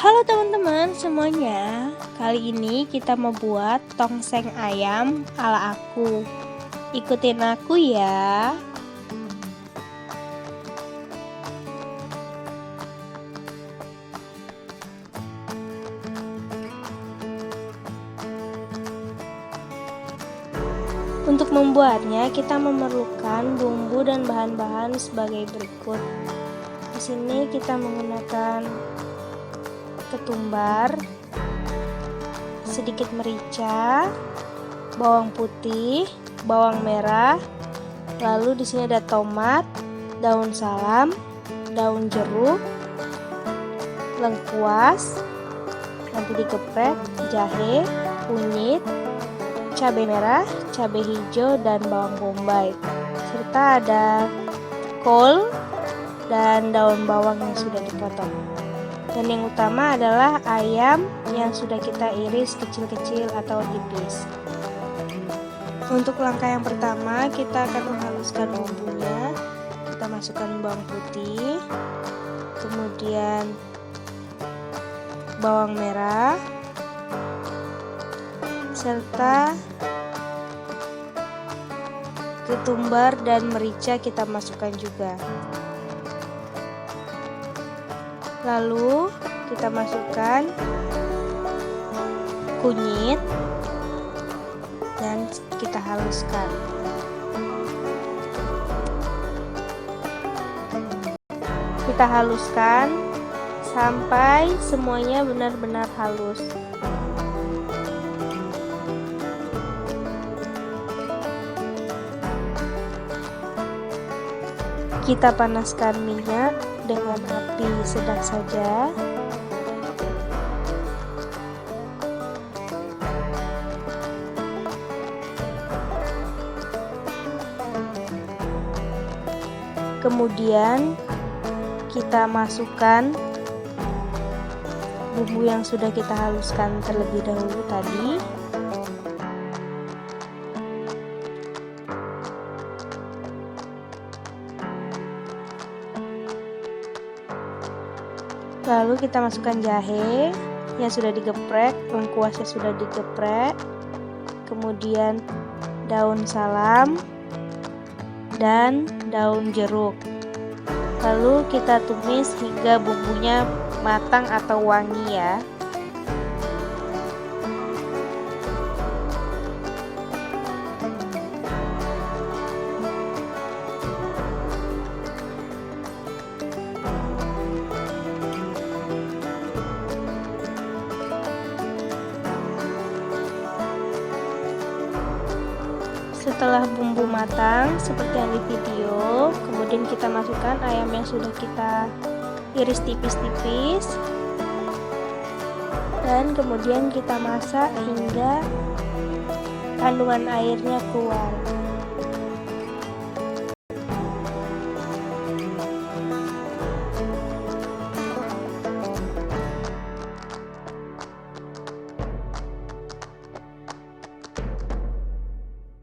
Halo teman-teman semuanya, kali ini kita mau buat tongseng ayam ala aku. Ikutin aku ya. Untuk membuatnya kita memerlukan bumbu dan bahan-bahan sebagai berikut. Di sini kita menggunakan ketumbar, sedikit merica, bawang putih, bawang merah, lalu di sini ada tomat, daun salam, daun jeruk, lengkuas, nanti digeprek, jahe, kunyit, cabai merah, cabai hijau, dan bawang bombay, serta ada kol dan daun bawang yang sudah dipotong. Dan yang utama adalah ayam yang sudah kita iris kecil-kecil atau tipis. Untuk langkah yang pertama, kita akan menghaluskan bumbunya. Kita masukkan bawang putih, kemudian bawang merah, serta ketumbar dan merica kita masukkan juga. Lalu kita masukkan kunyit dan kita haluskan. Kita haluskan sampai semuanya benar-benar halus. Kita panaskan minyak dengan api sedang saja. Kemudian kita masukkan bumbu yang sudah kita haluskan terlebih dahulu tadi. Lalu kita masukkan jahe yang sudah digeprek, lengkuasnya sudah digeprek, kemudian daun salam dan daun jeruk. Lalu kita tumis hingga bumbunya matang atau wangi ya. Setelah bumbu matang seperti yang di video, kemudian kita masukkan ayam yang sudah kita iris tipis-tipis, dan kemudian kita masak hingga kandungan airnya keluar.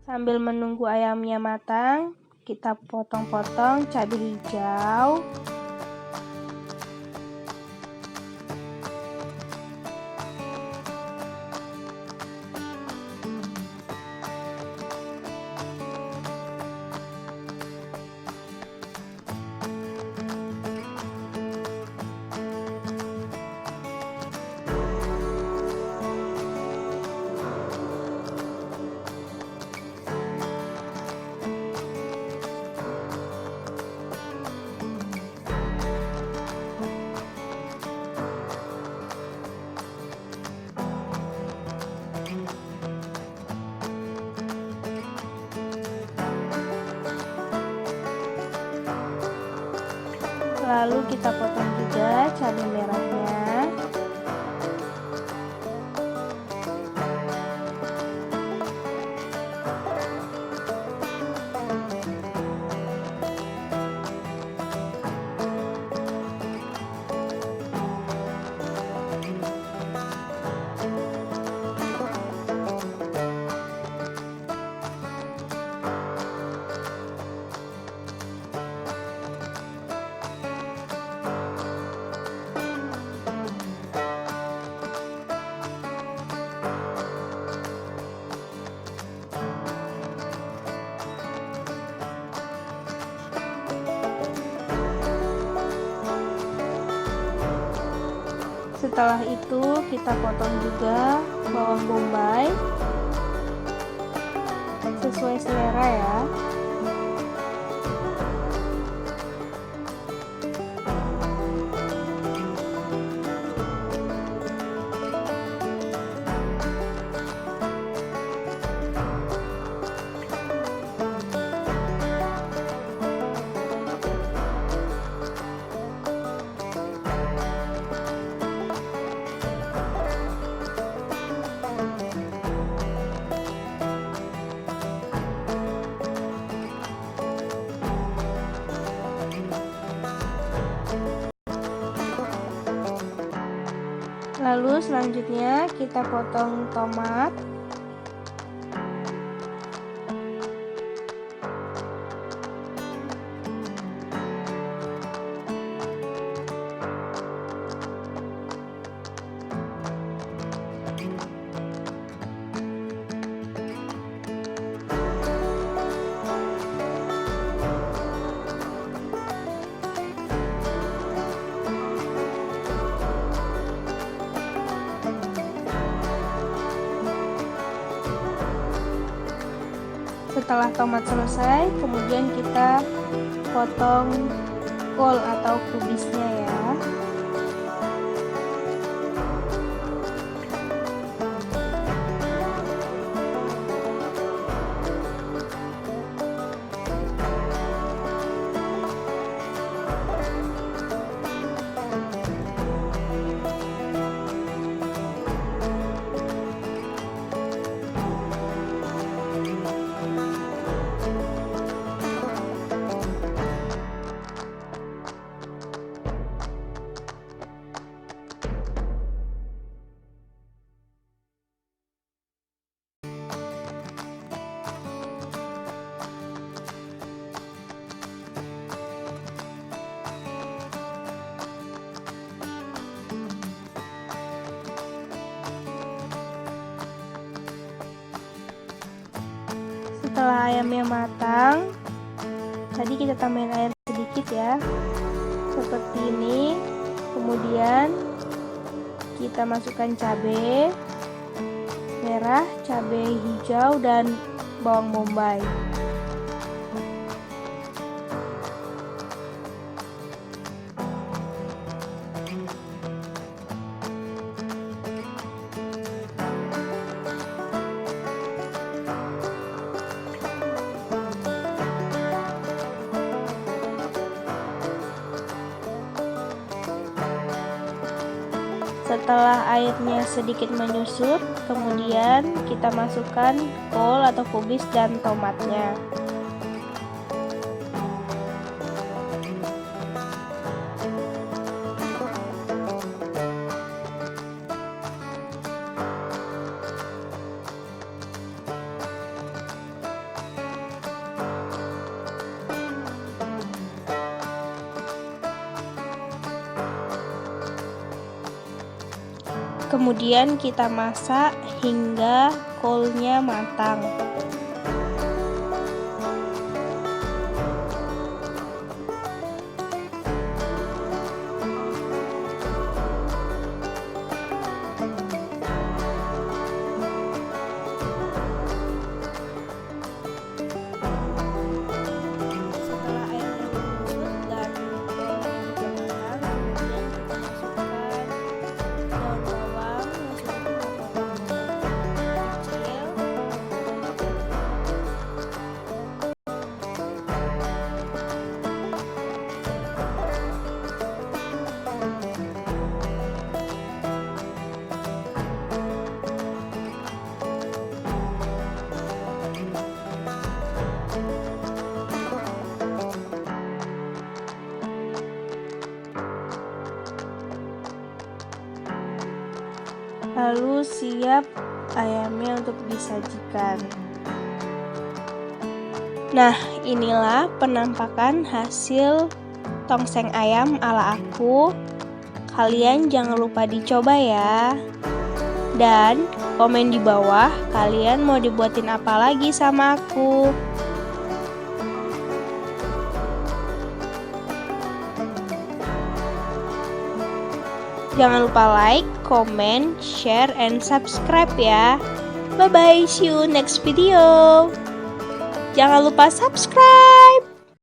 Sambil menunggu ayamnya matang, kita potong-potong cabai hijau, lalu kita potong juga cabai merahnya. Setelah itu kita potong juga bawang bombay sesuai selera ya. Lalu selanjutnya kita potong tomat. Setelah tomat selesai, kemudian kita potong kol atau kubisnya ya. Setelah ayamnya matang, tadi kita tambahin air sedikit ya, seperti ini. Kemudian kita masukkan cabai merah, cabai hijau, dan bawang bombay. Setelah airnya sedikit menyusut, kemudian kita masukkan kol atau kubis dan tomatnya. Kemudian kita masak hingga kolnya matang. Lalu siap ayamnya untuk disajikan. Nah, inilah penampakan hasil tongseng ayam ala aku. Kalian jangan lupa dicoba ya. Dan komen di bawah kalian mau dibuatin apa lagi sama aku. Jangan lupa like, comment, share, and subscribe ya. Bye-bye, see you next video. Jangan lupa subscribe.